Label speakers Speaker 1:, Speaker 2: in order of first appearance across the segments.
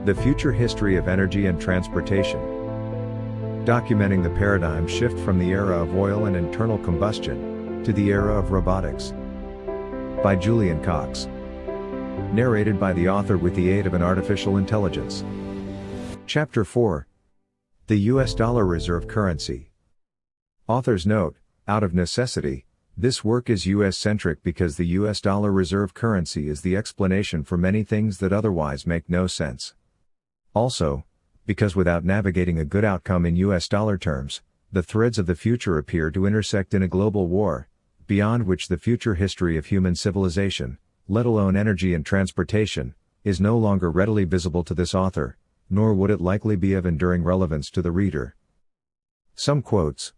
Speaker 1: The Future History of Energy and Transportation. Documenting the paradigm shift from the era of oil and internal combustion to the era of robotics. By Julian Cox. Narrated by the author with the aid of an artificial intelligence. Chapter 4. The US Dollar Reserve Currency. Author's note: out of necessity, this work is US-centric because the US dollar reserve currency is the explanation for many things that otherwise make no sense. Also, because without navigating a good outcome in US dollar terms, the threads of the future appear to intersect in a global war, beyond which the future history of human civilization, let alone energy and transportation, is no longer readily visible to this author, nor would it likely be of enduring relevance to the reader. Some quotes.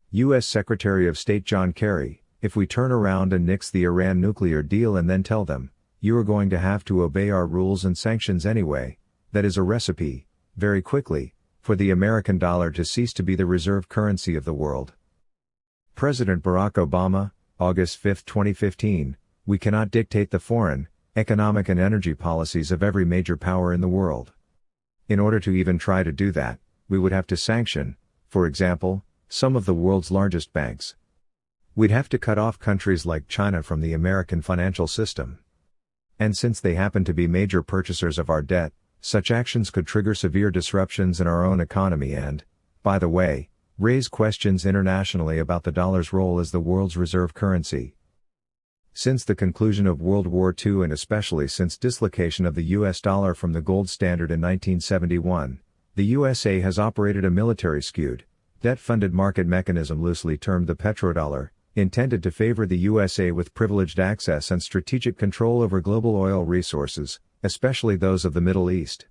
Speaker 1: U.S. Secretary of State John Kerry: if we turn around and nix the Iran nuclear deal and then tell them, you are going to have to obey our rules and sanctions anyway, that is a recipe, very quickly, for the American dollar to cease to be the reserve currency of the world. President Barack Obama, August 5, 2015, we cannot dictate the foreign, economic and energy policies of every major power in the world. In order to even try to do that, we would have to sanction, for example, some of the world's largest banks. We'd have to cut off countries like China from the American financial system. And since they happen to be major purchasers of our debt, such actions could trigger severe disruptions in our own economy and, by the way, raise questions internationally about the dollar's role as the world's reserve currency. Since the conclusion of World War II and especially since dislocation of the US dollar from the gold standard in 1971, the USA has operated a military-skewed, debt-funded market mechanism loosely termed the petrodollar, intended to favor the USA with privileged access and strategic control over global oil resources, especially those of the Middle East.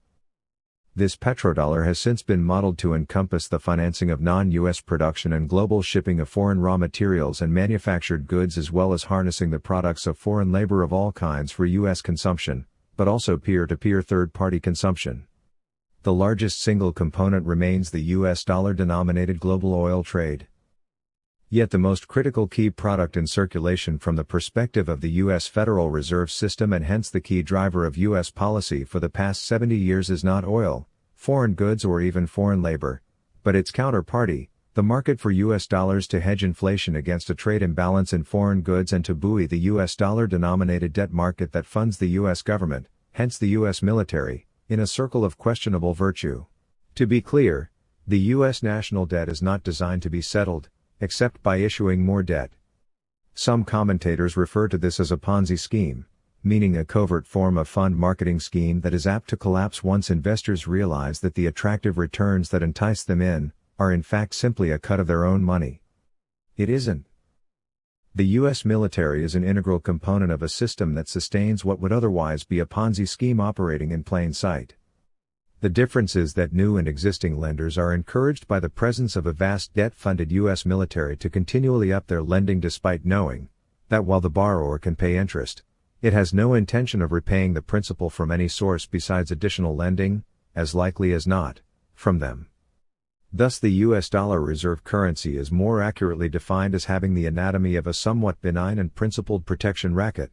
Speaker 1: This petrodollar has since been modeled to encompass the financing of non-US production and global shipping of foreign raw materials and manufactured goods, as well as harnessing the products of foreign labor of all kinds for US consumption, but also peer-to-peer third-party consumption. The largest single component remains the US dollar-denominated global oil trade. Yet the most critical key product in circulation from the perspective of the US Federal Reserve System, and hence the key driver of US policy for the past 70 years, is not oil, foreign goods or even foreign labor, but its counterparty, the market for US dollars to hedge inflation against a trade imbalance in foreign goods and to buoy the US dollar-denominated debt market that funds the US government, hence the US military, in a circle of questionable virtue. To be clear, the US national debt is not designed to be settled, except by issuing more debt. Some commentators refer to this as a Ponzi scheme, meaning a covert form of fund marketing scheme that is apt to collapse once investors realize that the attractive returns that entice them in are in fact simply a cut of their own money. It isn't. The US military is an integral component of a system that sustains what would otherwise be a Ponzi scheme operating in plain sight. The difference is that new and existing lenders are encouraged by the presence of a vast debt-funded US military to continually up their lending, despite knowing that while the borrower can pay interest, it has no intention of repaying the principal from any source besides additional lending, as likely as not, from them. Thus the US dollar reserve currency is more accurately defined as having the anatomy of a somewhat benign and principled protection racket.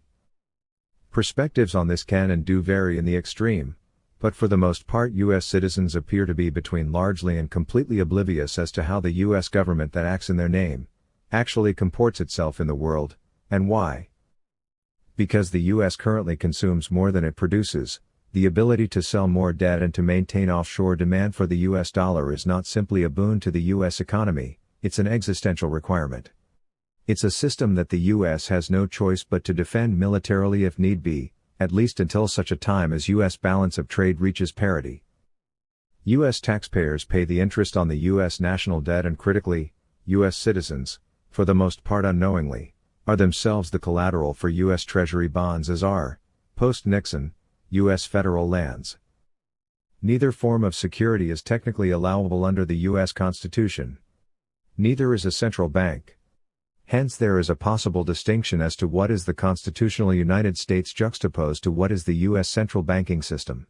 Speaker 1: Perspectives on this can and do vary in the extreme, but for the most part US citizens appear to be between largely and completely oblivious as to how the US government that acts in their name actually comports itself in the world, and why. Because the US currently consumes more than it produces, the ability to sell more debt and to maintain offshore demand for the US dollar is not simply a boon to the US economy, it's an existential requirement. It's a system that the US has no choice but to defend militarily if need be, at least until such a time as US balance of trade reaches parity. US taxpayers pay the interest on the US national debt, and critically, US citizens, for the most part unknowingly, are themselves the collateral for US Treasury bonds, as are, post-Nixon, US federal lands. Neither form of security is technically allowable under the US Constitution. Neither is a central bank. Hence there is a possible distinction as to what is the constitutional United States juxtaposed to what is the US central banking system.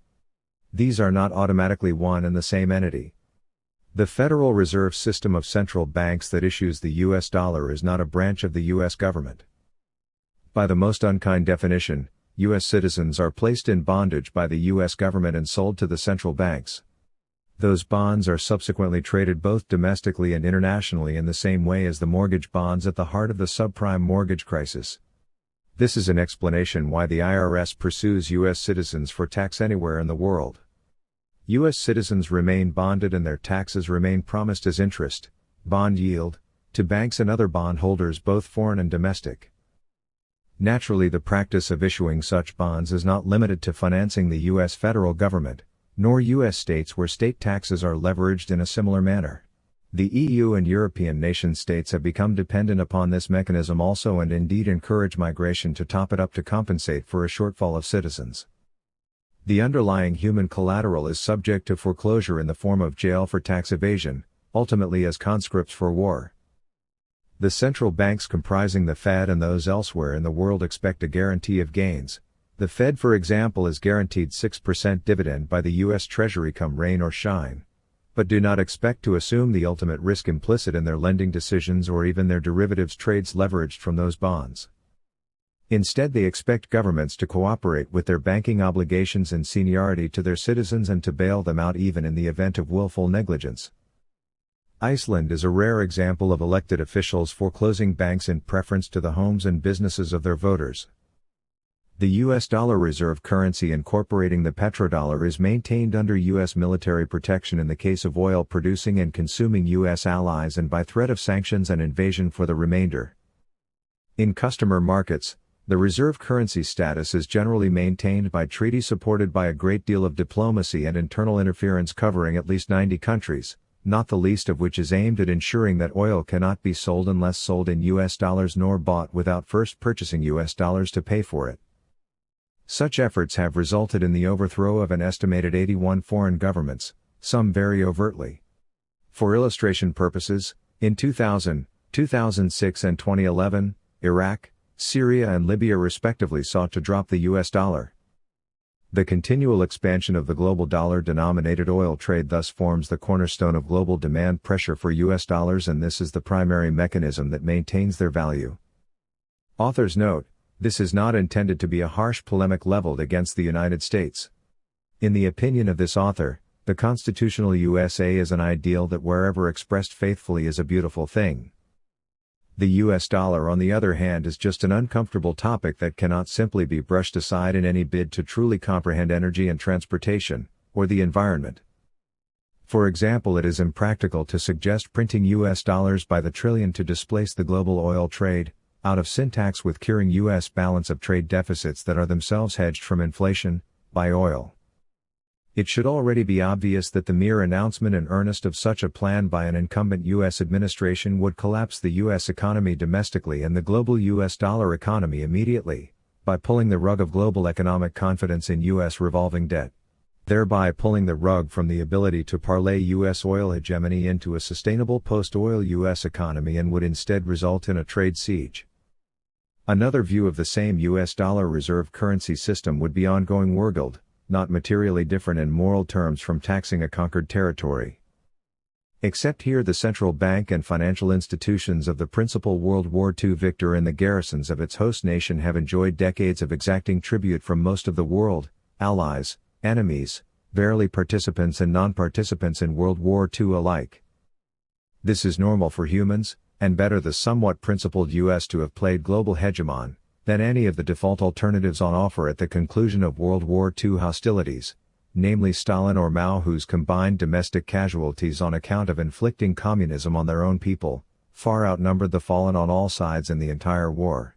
Speaker 1: These are not automatically one and the same entity. The Federal Reserve System of central banks that issues the US dollar is not a branch of the US government. By the most unkind definition, U.S. citizens are placed in bondage by the U.S. government and sold to the central banks. Those bonds are subsequently traded both domestically and internationally in the same way as the mortgage bonds at the heart of the subprime mortgage crisis. This is an explanation why the IRS pursues U.S. citizens for tax anywhere in the world. U.S. citizens remain bonded and their taxes remain promised as interest, bond yield, to banks and other bondholders both foreign and domestic. Naturally, the practice of issuing such bonds is not limited to financing the U.S. federal government, nor U.S. states where state taxes are leveraged in a similar manner. The EU and European nation-states have become dependent upon this mechanism also and indeed encourage migration to top it up to compensate for a shortfall of citizens. The underlying human collateral is subject to foreclosure in the form of jail for tax evasion, ultimately as conscripts for war. The central banks comprising the Fed and those elsewhere in the world expect a guarantee of gains. The Fed, for example, is guaranteed 6% dividend by the U.S. Treasury come rain or shine, but do not expect to assume the ultimate risk implicit in their lending decisions or even their derivatives trades leveraged from those bonds. Instead, they expect governments to cooperate with their banking obligations in seniority to their citizens and to bail them out even in the event of willful negligence. Iceland is a rare example of elected officials foreclosing banks in preference to the homes and businesses of their voters. The U.S. dollar reserve currency incorporating the petrodollar is maintained under U.S. military protection in the case of oil-producing and consuming U.S. allies and by threat of sanctions and invasion for the remainder. In customer markets, the reserve currency status is generally maintained by treaty supported by a great deal of diplomacy and internal interference covering at least 90 countries, not the least of which is aimed at ensuring that oil cannot be sold unless sold in U.S. dollars nor bought without first purchasing U.S. dollars to pay for it. Such efforts have resulted in the overthrow of an estimated 81 foreign governments, some very overtly. For illustration purposes, in 2000, 2006 and 2011, Iraq, Syria and Libya respectively sought to drop the U.S. dollar. The continual expansion of the global dollar-denominated oil trade thus forms the cornerstone of global demand pressure for U.S. dollars, and this is the primary mechanism that maintains their value. Authors note, this is not intended to be a harsh polemic leveled against the United States. In the opinion of this author, the constitutional USA is an ideal that wherever expressed faithfully is a beautiful thing. The U.S. dollar, on the other hand, is just an uncomfortable topic that cannot simply be brushed aside in any bid to truly comprehend energy and transportation, or the environment. For example, it is impractical to suggest printing U.S. dollars by the trillion to displace the global oil trade, out of syntax with curing U.S. balance of trade deficits that are themselves hedged from inflation, by oil. It should already be obvious that the mere announcement in earnest of such a plan by an incumbent U.S. administration would collapse the U.S. economy domestically and the global U.S. dollar economy immediately, by pulling the rug of global economic confidence in U.S. revolving debt, thereby pulling the rug from the ability to parlay U.S. oil hegemony into a sustainable post-oil U.S. economy, and would instead result in a trade siege. Another view of the same U.S. dollar reserve currency system would be ongoing wargeld, not materially different in moral terms from taxing a conquered territory. Except here the central bank and financial institutions of the principal World War II victor and the garrisons of its host nation have enjoyed decades of exacting tribute from most of the world, allies, enemies, verily participants and non-participants in World War II alike. This is normal for humans, and better the somewhat principled U.S. to have played global hegemon, than any of the default alternatives on offer at the conclusion of World War II hostilities, namely Stalin or Mao, whose combined domestic casualties on account of inflicting communism on their own people, far outnumbered the fallen on all sides in the entire war.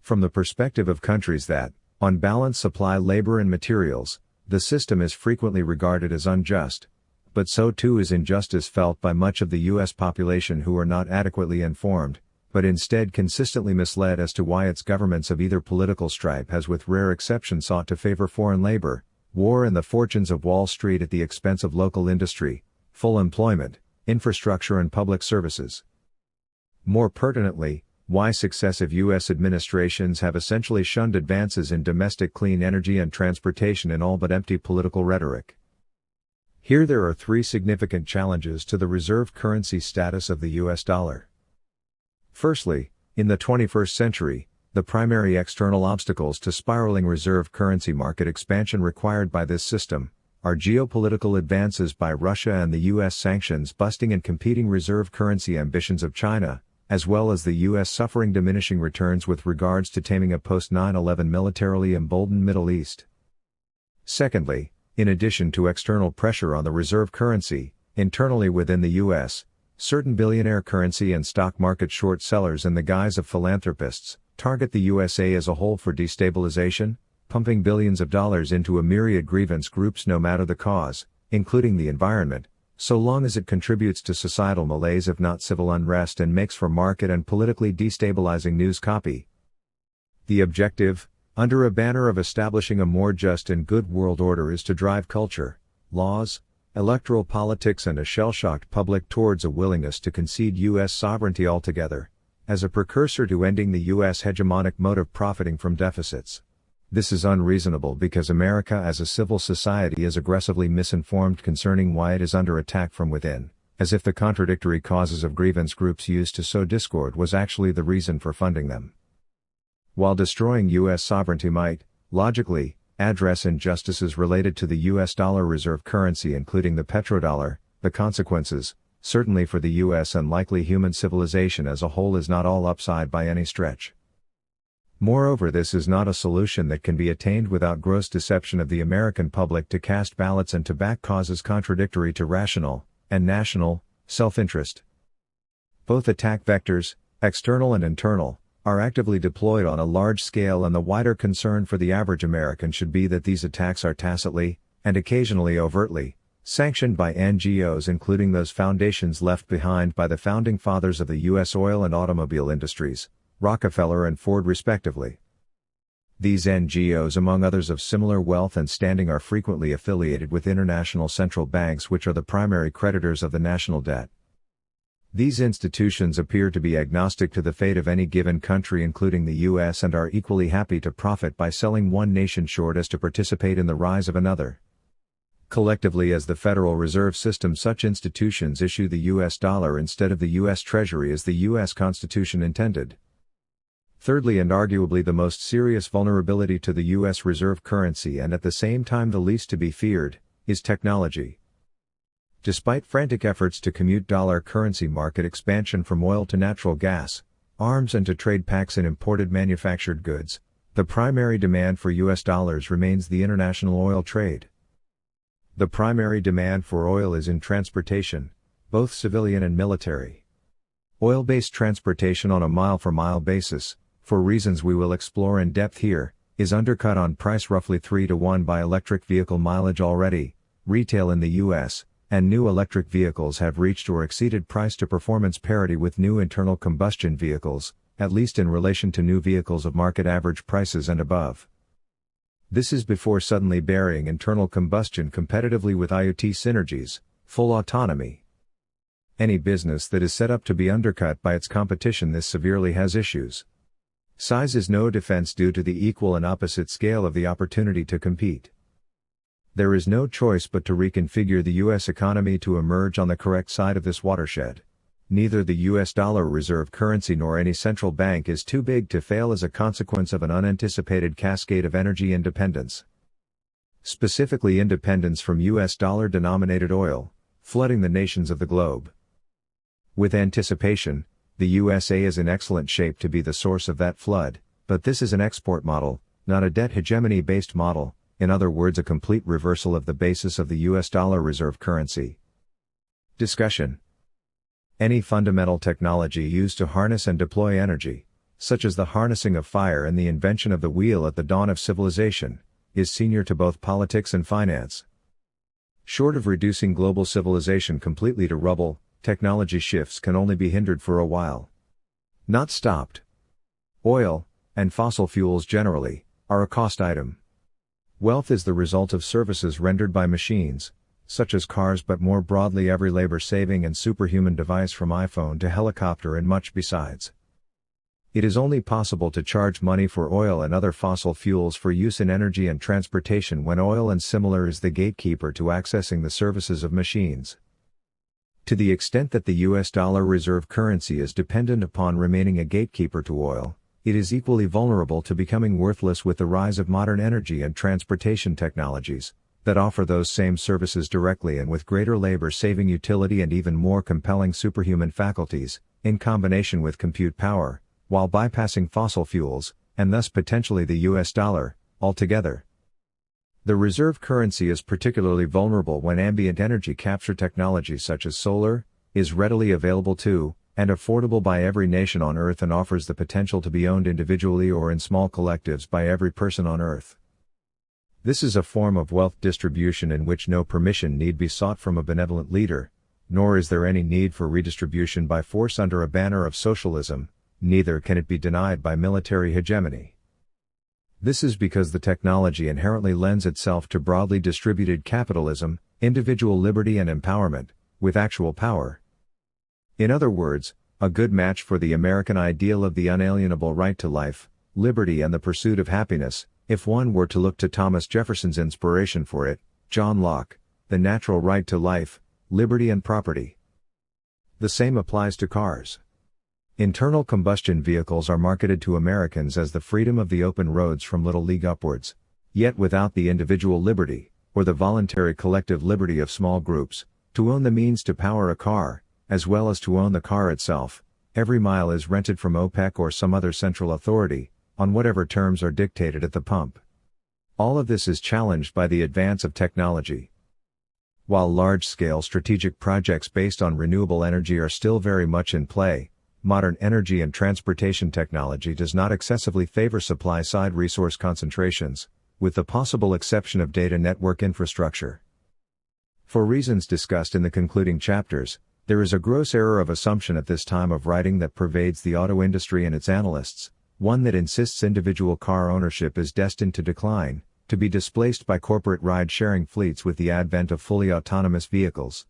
Speaker 1: From the perspective of countries that, on balance, supply labor and materials, the system is frequently regarded as unjust, but so too is injustice felt by much of the U.S. population who are not adequately informed, but instead consistently misled as to why its governments of either political stripe has with rare exception sought to favor foreign labor, war and the fortunes of Wall Street at the expense of local industry, full employment, infrastructure and public services. More pertinently, why successive U.S. administrations have essentially shunned advances in domestic clean energy and transportation in all but empty political rhetoric. Here there are three significant challenges to the reserve currency status of the U.S. dollar. Firstly, in the 21st century, The primary external obstacles to spiraling reserve currency market expansion required by this system are geopolitical advances by Russia and the U.S. sanctions busting and competing reserve currency ambitions of China, as well as the U.S. suffering diminishing returns with regards to taming a post-9/11 militarily emboldened Middle East. Secondly, in addition to external pressure on the reserve currency, internally within the U.S., certain billionaire currency and stock market short sellers in the guise of philanthropists target the USA as a whole for destabilization, pumping billions of dollars into a myriad grievance groups no matter the cause, including the environment, so long as it contributes to societal malaise if not civil unrest and makes for market and politically destabilizing news copy. The objective, under a banner of establishing a more just and good world order, is to drive culture, laws, electoral politics and a shell-shocked public towards a willingness to concede U.S. sovereignty altogether, as a precursor to ending the U.S. hegemonic mode of profiting from deficits. This is unreasonable because America as a civil society is aggressively misinformed concerning why it is under attack from within, as if the contradictory causes of grievance groups used to sow discord was actually the reason for funding them. While destroying U.S. sovereignty might, logically, address injustices related to the U.S. dollar reserve currency including the petrodollar, the consequences, certainly for the U.S. and likely human civilization as a whole, is not all upside by any stretch. Moreover, this is not a solution that can be attained without gross deception of the American public to cast ballots and to back causes contradictory to rational and national self-interest. Both attack vectors, external and internal, are actively deployed on a large scale, and the wider concern for the average American should be that these attacks are tacitly, and occasionally overtly, sanctioned by NGOs including those foundations left behind by the founding fathers of the U.S. oil and automobile industries, Rockefeller and Ford respectively. These NGOs, among others of similar wealth and standing, are frequently affiliated with international central banks which are the primary creditors of the national debt. These institutions appear to be agnostic to the fate of any given country including the U.S. and are equally happy to profit by selling one nation short as to participate in the rise of another. Collectively, as the Federal Reserve System, such institutions issue the U.S. dollar instead of the U.S. Treasury as the U.S. Constitution intended. Thirdly, and arguably the most serious vulnerability to the U.S. reserve currency and at the same time the least to be feared, is technology. Despite frantic efforts to commute dollar currency market expansion from oil to natural gas, arms and to trade pacts in imported manufactured goods, the primary demand for U.S. dollars remains the international oil trade. The primary demand for oil is in transportation, both civilian and military. Oil-based transportation on a mile-for-mile basis, for reasons we will explore in depth here, is undercut on price roughly 3-to-1 by electric vehicle mileage already, retail in the U.S., and new electric vehicles have reached or exceeded price-to-performance parity with new internal combustion vehicles, at least in relation to new vehicles of market average prices and above. This is before suddenly burying internal combustion competitively with IoT synergies, full autonomy. Any business that is set up to be undercut by its competition this severely has issues. Size is no defense due to the equal and opposite scale of the opportunity to compete. There is no choice but to reconfigure the U.S. economy to emerge on the correct side of this watershed. Neither the U.S. dollar reserve currency nor any central bank is too big to fail as a consequence of an unanticipated cascade of energy independence. Specifically, independence from U.S. dollar-denominated oil, flooding the nations of the globe. With anticipation, the USA is in excellent shape to be the source of that flood, but this is an export model, not a debt hegemony-based model. In other words, a complete reversal of the basis of the U.S. dollar reserve currency. Discussion. Any fundamental technology used to harness and deploy energy, such as the harnessing of fire and the invention of the wheel at the dawn of civilization, is senior to both politics and finance. Short of reducing global civilization completely to rubble, technology shifts can only be hindered for a while, not stopped. Oil, and fossil fuels generally, are a cost item. Wealth is the result of services rendered by machines, such as cars, but more broadly every labor-saving and superhuman device from iPhone to helicopter and much besides. It is only possible to charge money for oil and other fossil fuels for use in energy and transportation when oil and similar is the gatekeeper to accessing the services of machines. To the extent that the U.S. dollar reserve currency is dependent upon remaining a gatekeeper to oil, it is equally vulnerable to becoming worthless with the rise of modern energy and transportation technologies that offer those same services directly and with greater labor-saving utility and even more compelling superhuman faculties, in combination with compute power, while bypassing fossil fuels, and thus potentially the US dollar, altogether. The reserve currency is particularly vulnerable when ambient energy capture technology such as solar is readily available to, and affordable by every nation on Earth and offers the potential to be owned individually or in small collectives by every person on Earth. This is a form of wealth distribution in which no permission need be sought from a benevolent leader, nor is there any need for redistribution by force under a banner of socialism, neither can it be denied by military hegemony. This is because the technology inherently lends itself to broadly distributed capitalism, individual liberty and empowerment, with actual power. In other words, a good match for the American ideal of the unalienable right to life, liberty and the pursuit of happiness, if one were to look to Thomas Jefferson's inspiration for it, John Locke, the natural right to life, liberty and property. The same applies to cars. Internal combustion vehicles are marketed to Americans as the freedom of the open roads from Little League upwards, yet without the individual liberty, or the voluntary collective liberty of small groups, to own the means to power a car, as well as to own the car itself. Every mile is rented from OPEC or some other central authority, on whatever terms are dictated at the pump. All of this is challenged by the advance of technology. While large-scale strategic projects based on renewable energy are still very much in play, modern energy and transportation technology does not excessively favor supply-side resource concentrations, with the possible exception of data network infrastructure. For reasons discussed in the concluding chapters, there is a gross error of assumption at this time of writing that pervades the auto industry and its analysts, one that insists individual car ownership is destined to decline, to be displaced by corporate ride-sharing fleets with the advent of fully autonomous vehicles.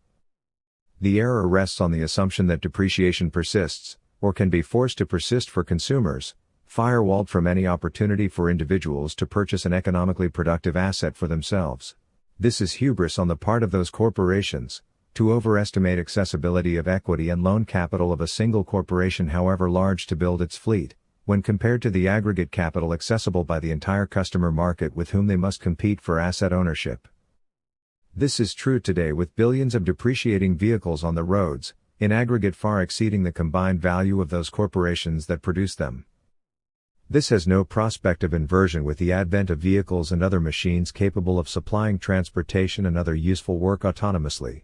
Speaker 1: The error rests on the assumption that depreciation persists, or can be forced to persist for consumers, firewalled from any opportunity for individuals to purchase an economically productive asset for themselves. This is hubris on the part of those corporations, to overestimate accessibility of equity and loan capital of a single corporation however large to build its fleet, when compared to the aggregate capital accessible by the entire customer market with whom they must compete for asset ownership. This is true today with billions of depreciating vehicles on the roads, in aggregate far exceeding the combined value of those corporations that produce them. This has no prospect of inversion with the advent of vehicles and other machines capable of supplying transportation and other useful work autonomously.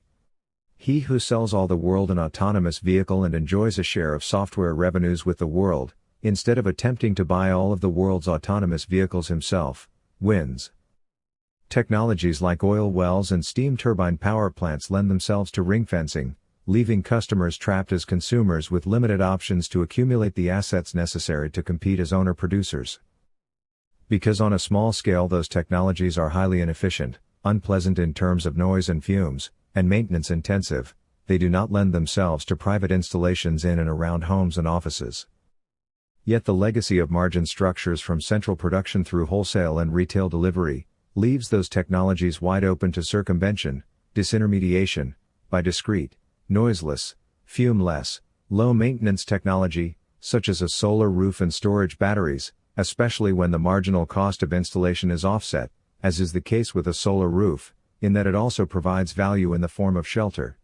Speaker 1: He who sells all the world an autonomous vehicle and enjoys a share of software revenues with the world, instead of attempting to buy all of the world's autonomous vehicles himself, wins. Technologies like oil wells and steam turbine power plants lend themselves to ring fencing, leaving customers trapped as consumers with limited options to accumulate the assets necessary to compete as owner-producers. Because on a small scale those technologies are highly inefficient, unpleasant in terms of noise and fumes, and maintenance-intensive, they do not lend themselves to private installations in and around homes and offices. Yet the legacy of margin structures from central production through wholesale and retail delivery leaves those technologies wide open to circumvention, disintermediation, by discrete, noiseless, fume-less, low-maintenance technology, such as a solar roof and storage batteries, especially when the marginal cost of installation is offset, as is the case with a solar roof, in that it also provides value in the form of shelter.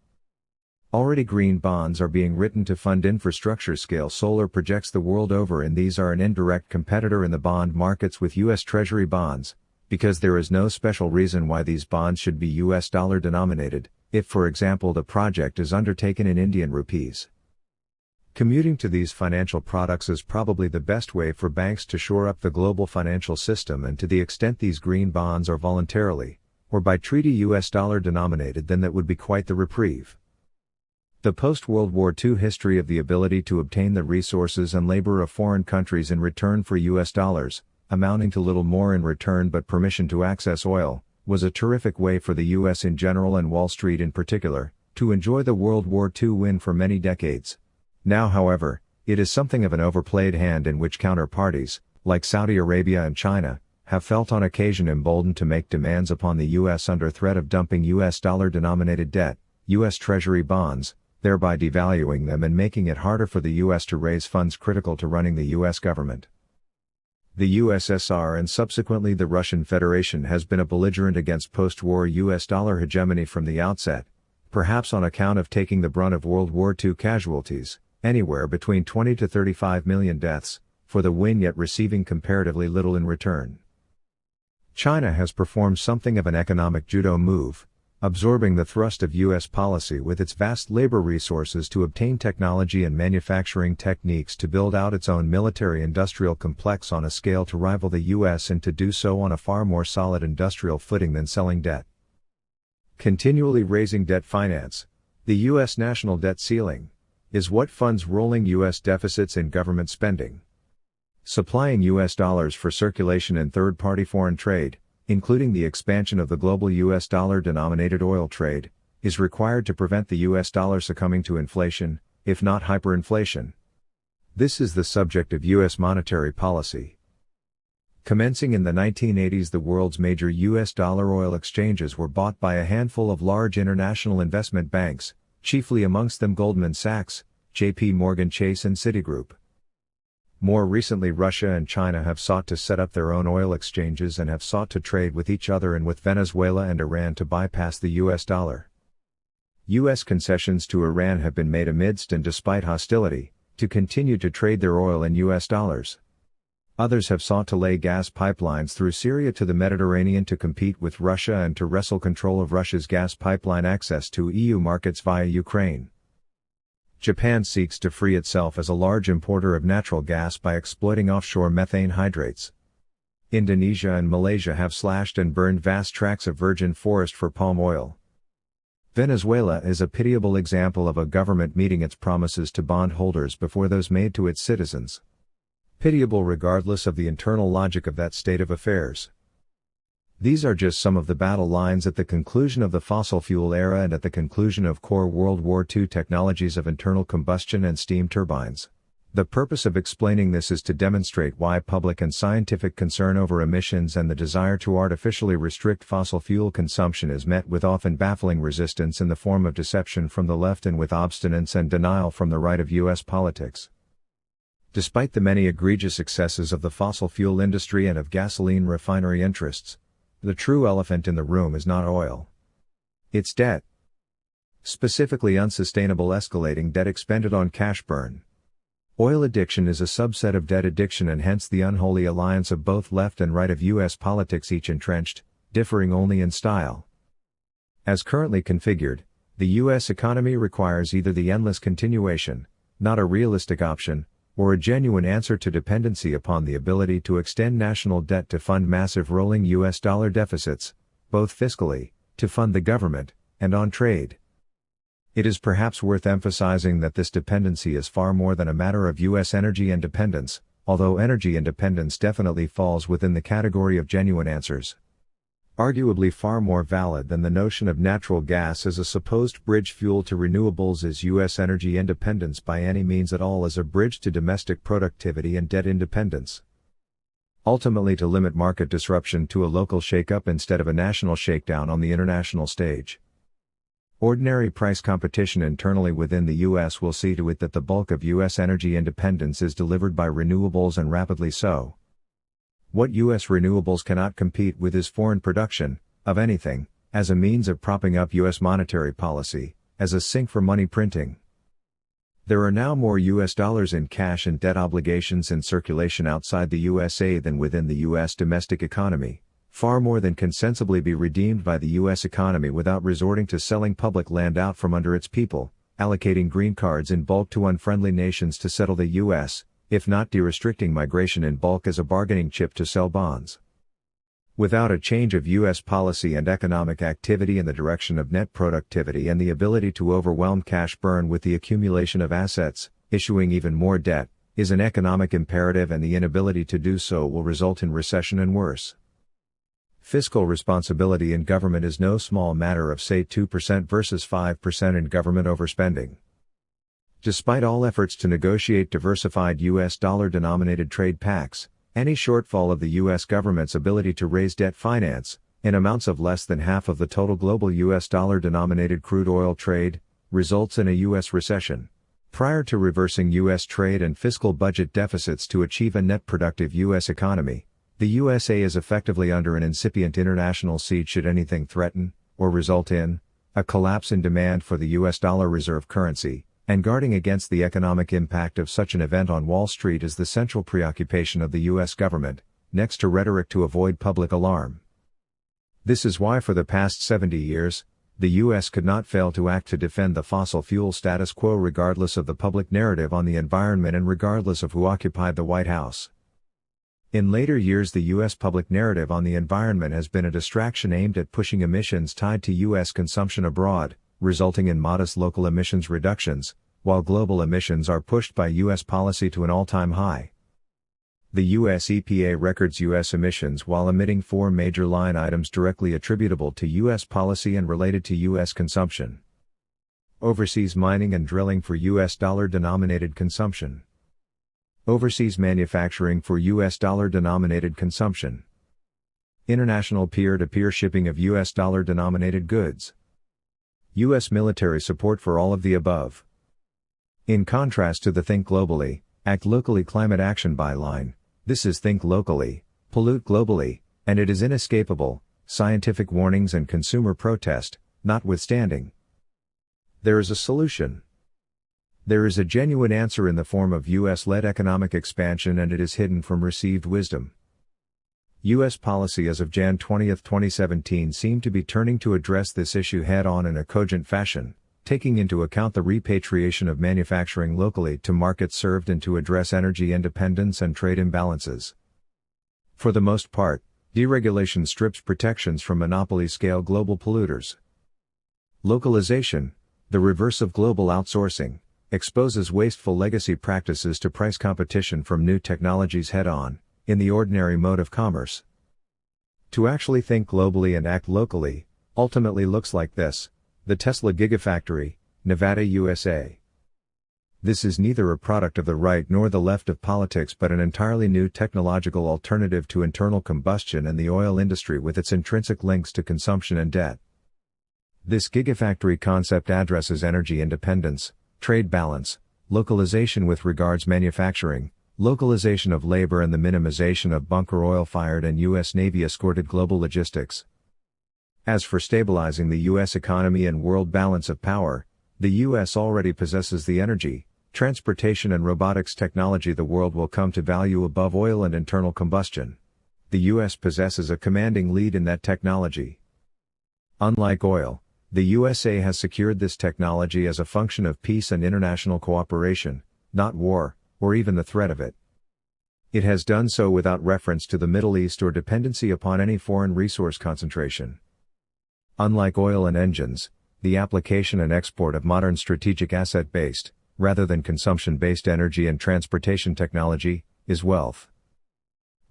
Speaker 1: Already green bonds are being written to fund infrastructure-scale solar projects the world over, and these are an indirect competitor in the bond markets with U.S. Treasury bonds, because there is no special reason why these bonds should be US dollar denominated, if for example the project is undertaken in Indian rupees. Commuting to these financial products is probably the best way for banks to shore up the global financial system, and to the extent these green bonds are voluntarily, or by treaty US dollar denominated, then that would be quite the reprieve. The post-World War II history of the ability to obtain the resources and labor of foreign countries in return for US dollars, amounting to little more in return but permission to access oil, was a terrific way for the US in general and Wall Street in particular, to enjoy the World War II win for many decades. Now however, it is something of an overplayed hand in which counterparties, like Saudi Arabia and China, have felt on occasion emboldened to make demands upon the US under threat of dumping US dollar denominated debt, US Treasury bonds, thereby devaluing them and making it harder for the U.S. to raise funds critical to running the U.S. government. The USSR and subsequently the Russian Federation has been a belligerent against post-war U.S. dollar hegemony from the outset, perhaps on account of taking the brunt of World War II casualties, anywhere between 20 to 35 million deaths, for the win yet receiving comparatively little in return. China has performed something of an economic judo move, absorbing the thrust of U.S. policy with its vast labor resources to obtain technology and manufacturing techniques to build out its own military-industrial complex on a scale to rival the U.S. and to do so on a far more solid industrial footing than selling debt. Continually raising debt finance, the U.S. national debt ceiling, is what funds rolling U.S. deficits in government spending. Supplying U.S. dollars for circulation in third-party foreign trade, including the expansion of the global U.S. dollar-denominated oil trade, is required to prevent the U.S. dollar succumbing to inflation, if not hyperinflation. This is the subject of U.S. monetary policy. Commencing in the 1980s, the world's major U.S. dollar oil exchanges were bought by a handful of large international investment banks, chiefly amongst them Goldman Sachs, J.P. Morgan Chase and Citigroup. More recently, Russia and China have sought to set up their own oil exchanges and have sought to trade with each other and with Venezuela and Iran to bypass the U.S. dollar. U.S. concessions to Iran have been made amidst and despite hostility, to continue to trade their oil in U.S. dollars. Others have sought to lay gas pipelines through Syria to the Mediterranean to compete with Russia and to wrestle control of Russia's gas pipeline access to EU markets via Ukraine. Japan seeks to free itself as a large importer of natural gas by exploiting offshore methane hydrates. Indonesia and Malaysia have slashed and burned vast tracts of virgin forest for palm oil. Venezuela is a pitiable example of a government meeting its promises to bondholders before those made to its citizens. Pitiable regardless of the internal logic of that state of affairs. These are just some of the battle lines at the conclusion of the fossil fuel era and at the conclusion of core World War II technologies of internal combustion and steam turbines. The purpose of explaining this is to demonstrate why public and scientific concern over emissions and the desire to artificially restrict fossil fuel consumption is met with often baffling resistance in the form of deception from the left and with obstinance and denial from the right of U.S. politics. Despite the many egregious excesses of the fossil fuel industry and of gasoline refinery interests, the true elephant in the room is not oil. It's debt. Specifically unsustainable escalating debt expended on cash burn. Oil addiction is a subset of debt addiction and hence the unholy alliance of both left and right of U.S. politics, each entrenched, differing only in style. As currently configured, the U.S. economy requires either the endless continuation, not a realistic option, or a genuine answer to dependency upon the ability to extend national debt to fund massive rolling U.S. dollar deficits, both fiscally, to fund the government, and on trade. It is perhaps worth emphasizing that this dependency is far more than a matter of U.S. energy independence, although energy independence definitely falls within the category of genuine answers. Arguably far more valid than the notion of natural gas as a supposed bridge fuel to renewables is U.S. energy independence by any means at all as a bridge to domestic productivity and debt independence. Ultimately to limit market disruption to a local shake-up instead of a national shakedown on the international stage. Ordinary price competition internally within the U.S. will see to it that the bulk of U.S. energy independence is delivered by renewables and rapidly so. What U.S. renewables cannot compete with is foreign production, of anything, as a means of propping up U.S. monetary policy, as a sink for money printing. There are now more U.S. dollars in cash and debt obligations in circulation outside the USA than within the U.S. domestic economy, far more than can sensibly be redeemed by the U.S. economy without resorting to selling public land out from under its people, allocating green cards in bulk to unfriendly nations to settle the U.S., if not de-restricting migration in bulk as a bargaining chip to sell bonds. Without a change of U.S. policy and economic activity in the direction of net productivity and the ability to overwhelm cash burn with the accumulation of assets, issuing even more debt, is an economic imperative, and the inability to do so will result in recession and worse. Fiscal responsibility in government is no small matter of say 2% versus 5% in government overspending. Despite all efforts to negotiate diversified U.S. dollar-denominated trade pacts, any shortfall of the U.S. government's ability to raise debt finance, in amounts of less than half of the total global U.S. dollar-denominated crude oil trade, results in a U.S. recession. Prior to reversing U.S. trade and fiscal budget deficits to achieve a net productive U.S. economy, the USA is effectively under an incipient international siege should anything threaten, or result in, a collapse in demand for the U.S. dollar reserve currency, and guarding against the economic impact of such an event on Wall Street is the central preoccupation of the U.S. government, next to rhetoric to avoid public alarm. This is why for the past 70 years, the U.S. could not fail to act to defend the fossil fuel status quo regardless of the public narrative on the environment and regardless of who occupied the White House. In later years, the U.S. public narrative on the environment has been a distraction aimed at pushing emissions tied to U.S. consumption abroad, resulting in modest local emissions reductions, while global emissions are pushed by U.S. policy to an all-time high. The U.S. EPA records U.S. emissions while omitting four major line items directly attributable to U.S. policy and related to U.S. consumption. Overseas mining and drilling for U.S. dollar-denominated consumption. Overseas manufacturing for U.S. dollar-denominated consumption. International peer-to-peer shipping of U.S. dollar-denominated goods. U.S. military support for all of the above. In contrast to the Think Globally, Act Locally climate action byline, this is Think Locally, Pollute Globally, and it is inescapable, scientific warnings and consumer protest, notwithstanding. There is a solution. There is a genuine answer in the form of U.S.-led economic expansion, and it is hidden from received wisdom. U.S. policy as of Jan 20, 2017 seemed to be turning to address this issue head-on in a cogent fashion, taking into account the repatriation of manufacturing locally to markets served and to address energy independence and trade imbalances. For the most part, deregulation strips protections from monopoly-scale global polluters. Localization, the reverse of global outsourcing, exposes wasteful legacy practices to price competition from new technologies head-on, in the ordinary mode of commerce. To actually think globally and act locally, ultimately looks like this: the Tesla Gigafactory, Nevada, USA. This is neither a product of the right nor the left of politics but an entirely new technological alternative to internal combustion and the oil industry with its intrinsic links to consumption and debt. This Gigafactory concept addresses energy independence, trade balance, localization with regards manufacturing, localization of labor and the minimization of bunker oil-fired and U.S. Navy-escorted global logistics. As for stabilizing the U.S. economy and world balance of power, the U.S. already possesses the energy, transportation and robotics technology the world will come to value above oil and internal combustion. The U.S. possesses a commanding lead in that technology. Unlike oil, the USA has secured this technology as a function of peace and international cooperation, not war, or even the threat of it. It has done so without reference to the Middle East or dependency upon any foreign resource concentration. Unlike oil and engines, the application and export of modern strategic asset-based, rather than consumption-based energy and transportation technology, is wealth.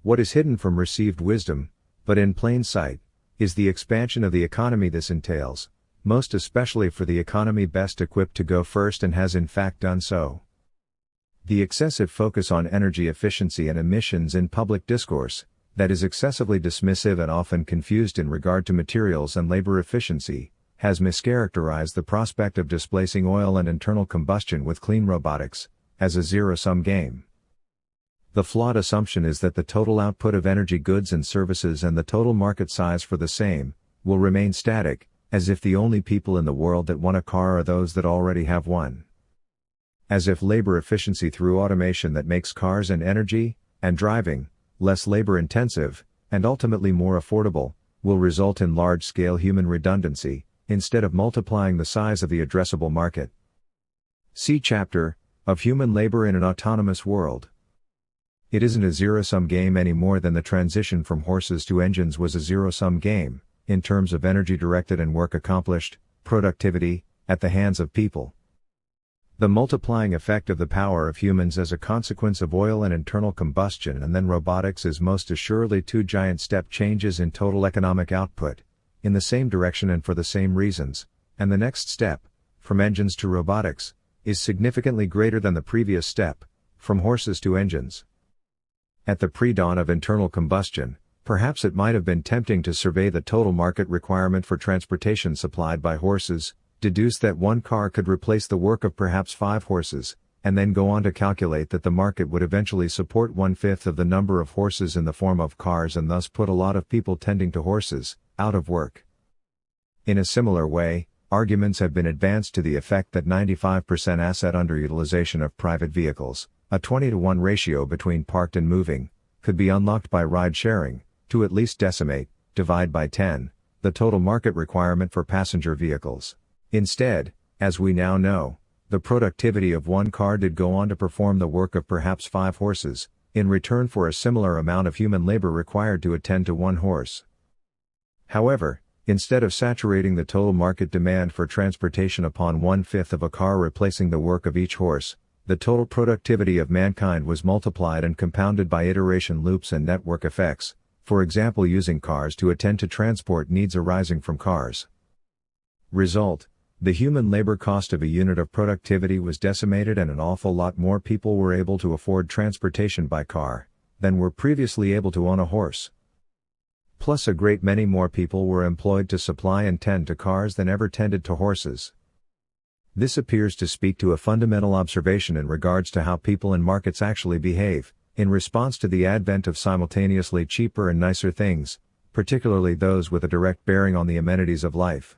Speaker 1: What is hidden from received wisdom, but in plain sight, is the expansion of the economy this entails, most especially for the economy best equipped to go first and has in fact done so. The excessive focus on energy efficiency and emissions in public discourse, that is excessively dismissive and often confused in regard to materials and labor efficiency, has mischaracterized the prospect of displacing oil and internal combustion with clean robotics, as a zero-sum game. The flawed assumption is that the total output of energy goods and services and the total market size for the same, will remain static, as if the only people in the world that want a car are those that already have one. As if labor efficiency through automation that makes cars and energy, and driving, less labor-intensive, and ultimately more affordable, will result in large-scale human redundancy, instead of multiplying the size of the addressable market. See Chapter, of Human Labor in an Autonomous World. It isn't a zero-sum game any more than the transition from horses to engines was a zero-sum game, in terms of energy directed and work accomplished, productivity, at the hands of people. The multiplying effect of the power of humans as a consequence of oil and internal combustion and then robotics is most assuredly two giant step changes in total economic output, in the same direction and for the same reasons, and the next step, from engines to robotics, is significantly greater than the previous step, from horses to engines. At the pre-dawn of internal combustion, perhaps it might have been tempting to survey the total market requirement for transportation supplied by horses, deduce that one car could replace the work of perhaps 5 horses, and then go on to calculate that the market would eventually support 1/5 of the number of horses in the form of cars and thus put a lot of people tending to horses out of work. In a similar way, arguments have been advanced to the effect that 95% asset underutilization of private vehicles, a 20-to-1 ratio between parked and moving, could be unlocked by ride-sharing, to at least decimate, divide by 10, the total market requirement for passenger vehicles. Instead, as we now know, the productivity of one car did go on to perform the work of perhaps 5 horses, in return for a similar amount of human labor required to attend to one horse. However, instead of saturating the total market demand for transportation upon 1/5 of a car replacing the work of each horse, the total productivity of mankind was multiplied and compounded by iteration loops and network effects, for example using cars to attend to transport needs arising from cars. Result: the human labor cost of a unit of productivity was decimated and an awful lot more people were able to afford transportation by car than were previously able to own a horse. Plus a great many more people were employed to supply and tend to cars than ever tended to horses. This appears to speak to a fundamental observation in regards to how people and markets actually behave, in response to the advent of simultaneously cheaper and nicer things, particularly those with a direct bearing on the amenities of life.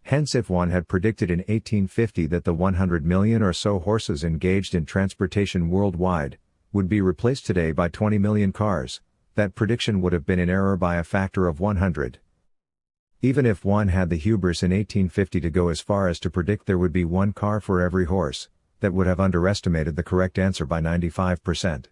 Speaker 1: Hence, if one had predicted in 1850 that the 100 million or so horses engaged in transportation worldwide would be replaced today by 20 million cars, that prediction would have been in error by a factor of 100. Even if one had the hubris in 1850 to go as far as to predict there would be one car for every horse, that would have underestimated the correct answer by 95%.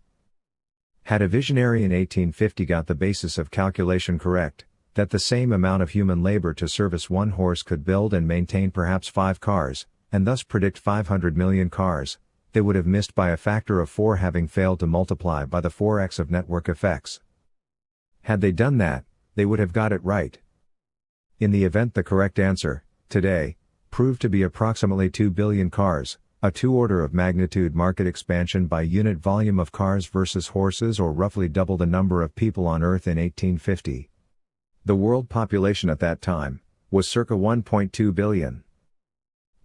Speaker 1: Had a visionary in 1850 got the basis of calculation correct, that the same amount of human labor to service one horse could build and maintain perhaps 5 cars, and thus predict 500 million cars, they would have missed by a factor of 4, having failed to multiply by the 4x of network effects. Had they done that, they would have got it right. In the event the correct answer, today, proved to be approximately 2 billion cars, a 2-order of magnitude market expansion by unit volume of cars versus horses, or roughly double the number of people on Earth in 1850. The world population at that time was circa 1.2 billion.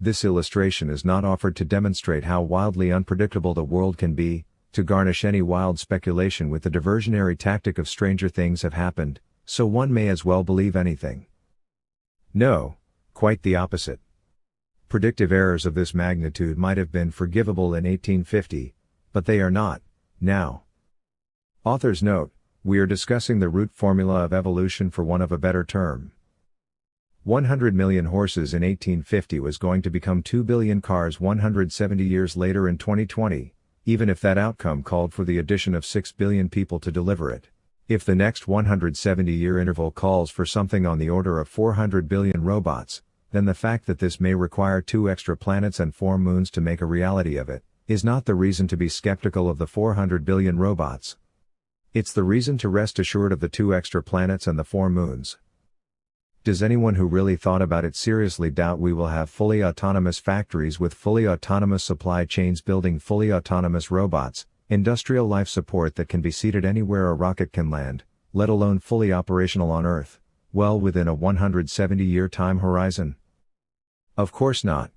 Speaker 1: This illustration is not offered to demonstrate how wildly unpredictable the world can be, to garnish any wild speculation with the diversionary tactic of stranger things have happened, so one may as well believe anything. No, quite the opposite. Predictive errors of this magnitude might have been forgivable in 1850, but they are not, now. Author's note: we are discussing the root formula of evolution, for want of a better term. 100 million horses in 1850 was going to become 2 billion cars 170 years later in 2020, even if that outcome called for the addition of 6 billion people to deliver it. If the next 170-year interval calls for something on the order of 400 billion robots, then the fact that this may require 2 extra planets and 4 moons to make a reality of it, is not the reason to be skeptical of the 400 billion robots. It's the reason to rest assured of the 2 extra planets and the 4 moons. Does anyone who really thought about it seriously doubt we will have fully autonomous factories with fully autonomous supply chains building fully autonomous robots, industrial life support that can be seated anywhere a rocket can land, let alone fully operational on Earth, well within a 170-year time horizon? Of course not.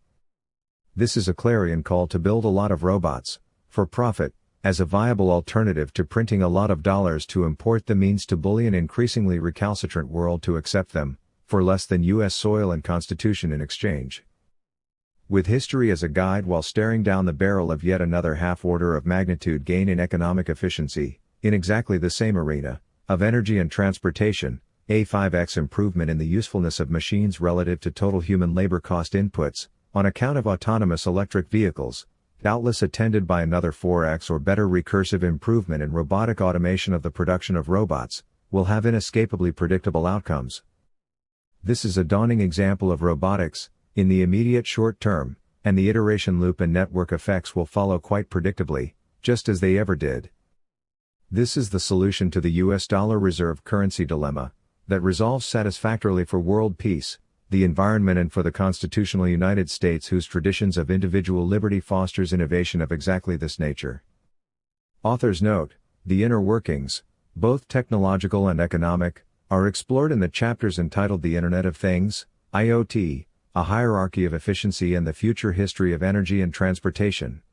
Speaker 1: This is a clarion call to build a lot of robots, for profit, as a viable alternative to printing a lot of dollars to import the means to bully an increasingly recalcitrant world to accept them, for less than US soil and constitution in exchange. With history as a guide while staring down the barrel of yet another half-order of magnitude gain in economic efficiency, in exactly the same arena, of energy and transportation, a 5x improvement in the usefulness of machines relative to total human labor cost inputs, on account of autonomous electric vehicles, doubtless attended by another 4x or better recursive improvement in robotic automation of the production of robots, will have inescapably predictable outcomes. This is a dawning example of robotics, in the immediate short term, and the iteration loop and network effects will follow quite predictably, just as they ever did. This is the solution to the US dollar reserve currency dilemma, that resolves satisfactorily for world peace, the environment and for the constitutional United States whose traditions of individual liberty fosters innovation of exactly this nature. Author's note: the inner workings, both technological and economic, are explored in the chapters entitled The Internet of Things, IoT, a hierarchy of efficiency and the future history of energy and transportation.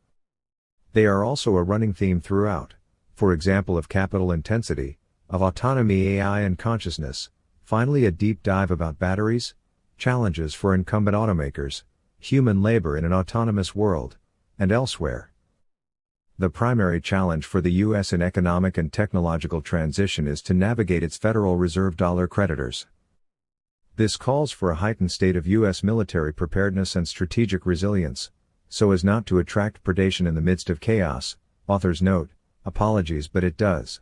Speaker 1: They are also a running theme throughout, for example of capital intensity, of autonomy, AI and consciousness, finally a deep dive about batteries, challenges for incumbent automakers, human labor in an autonomous world, and elsewhere. The primary challenge for the U.S. in economic and technological transition is to navigate its Federal Reserve dollar creditors. This calls for a heightened state of U.S. military preparedness and strategic resilience, so as not to attract predation in the midst of chaos. Authors note, apologies, but it does.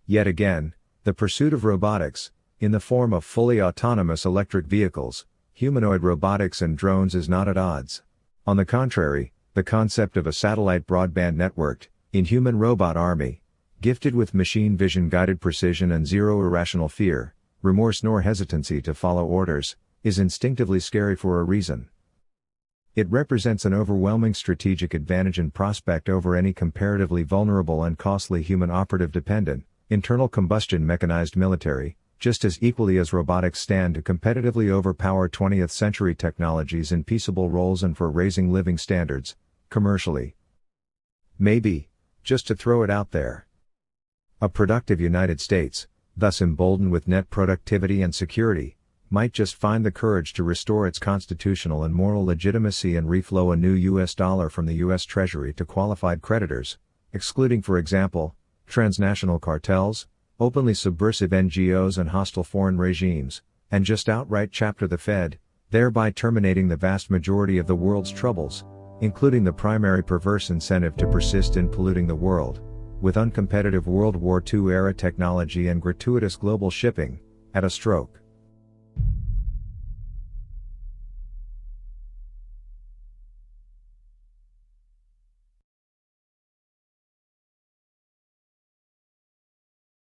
Speaker 1: Yet again, the pursuit of robotics, in the form of fully autonomous electric vehicles, humanoid robotics and drones, is not at odds. On the contrary, the concept of a satellite broadband networked, inhuman robot army, gifted with machine vision guided precision and zero irrational fear, remorse nor hesitancy to follow orders, is instinctively scary for a reason. It represents an overwhelming strategic advantage and prospect over any comparatively vulnerable and costly human operative dependent, internal combustion mechanized military, just as equally as robotics stand to competitively overpower 20th century technologies in peaceable roles and for raising living standards, commercially. Maybe, just to throw it out there, a productive United States, thus emboldened with net productivity and security, might just find the courage to restore its constitutional and moral legitimacy and reflow a new U.S. dollar from the U.S. Treasury to qualified creditors, excluding, for example, transnational cartels, openly subversive NGOs and hostile foreign regimes, and just outright chapter the Fed, thereby terminating the vast majority of the world's troubles, including the primary perverse incentive to persist in polluting the world, with uncompetitive World War II-era technology and gratuitous global shipping, at a stroke.